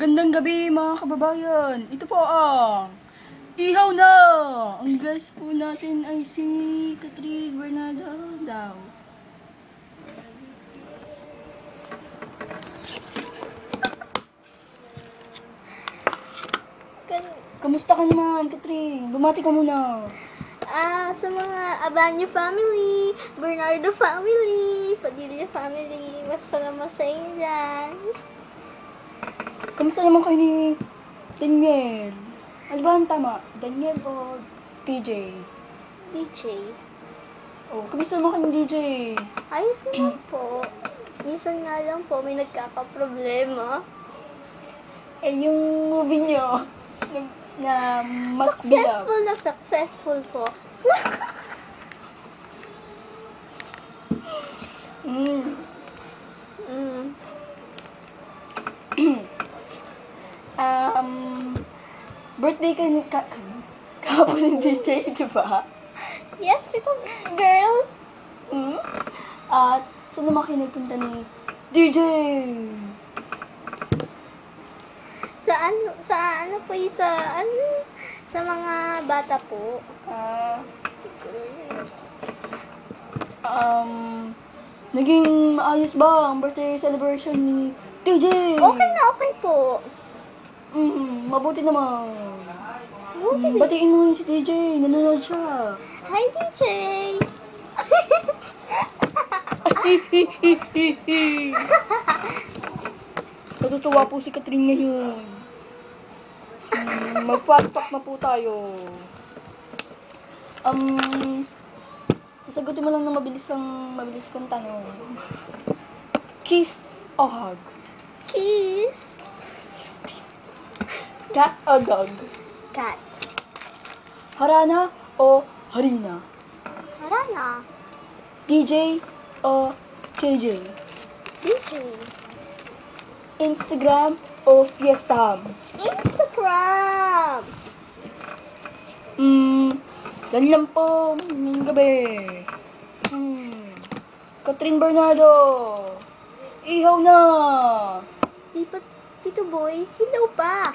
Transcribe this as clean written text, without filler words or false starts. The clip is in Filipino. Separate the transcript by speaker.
Speaker 1: Magandang gabi mga kababayan. Ito po ang Ihaw na! Ang guest po natin ay si Catherine Bernardo daw. Kamusta ka naman, Catherine? Bumati ka muna.
Speaker 2: Sa mga Abanyo family, Bernardo family, Padilla family, masalamat sa inyo dyan.
Speaker 1: Kamusta naman kayo ni Daniel? Ano ba ang tama? Daniel o TJ?
Speaker 2: DJ.
Speaker 1: Oh, kamusta naman kayo ni DJ?
Speaker 2: Ayos naman po. Minsan nga lang po, may nagkakaproblema.
Speaker 1: Yung movie nyo na mas bilang.
Speaker 2: Successful po.
Speaker 1: Birthday ka kahapon ng DJ, di ba?
Speaker 2: Yes, tito girl.
Speaker 1: At saan naman kayo nagpunta ni DJ?
Speaker 2: Sa mga bata po.
Speaker 1: Naging maayos ba ang birthday celebration ni DJ?
Speaker 2: Okay po.
Speaker 1: Mabuti naman.
Speaker 2: Mabuti din.
Speaker 1: Batiin mo yun si DJ, nanonood siya.
Speaker 2: Hi, DJ.
Speaker 1: Natutuwa po si Catherine ngayon. Mag-fast talk na po tayo. Sasagutin mo lang ng mabilis kong tanong. Kiss o hug?
Speaker 2: Kiss.
Speaker 1: Cat o dog?
Speaker 2: Cat.
Speaker 1: Harana o Harina?
Speaker 2: Harana.
Speaker 1: DJ o KJ?
Speaker 2: DJ.
Speaker 1: Instagram o Fiesta?
Speaker 2: Instagram.
Speaker 1: Yan lang po ngayong gabi. Catherine Bernardo, ihaw na!
Speaker 2: Tito Boy, hello pa.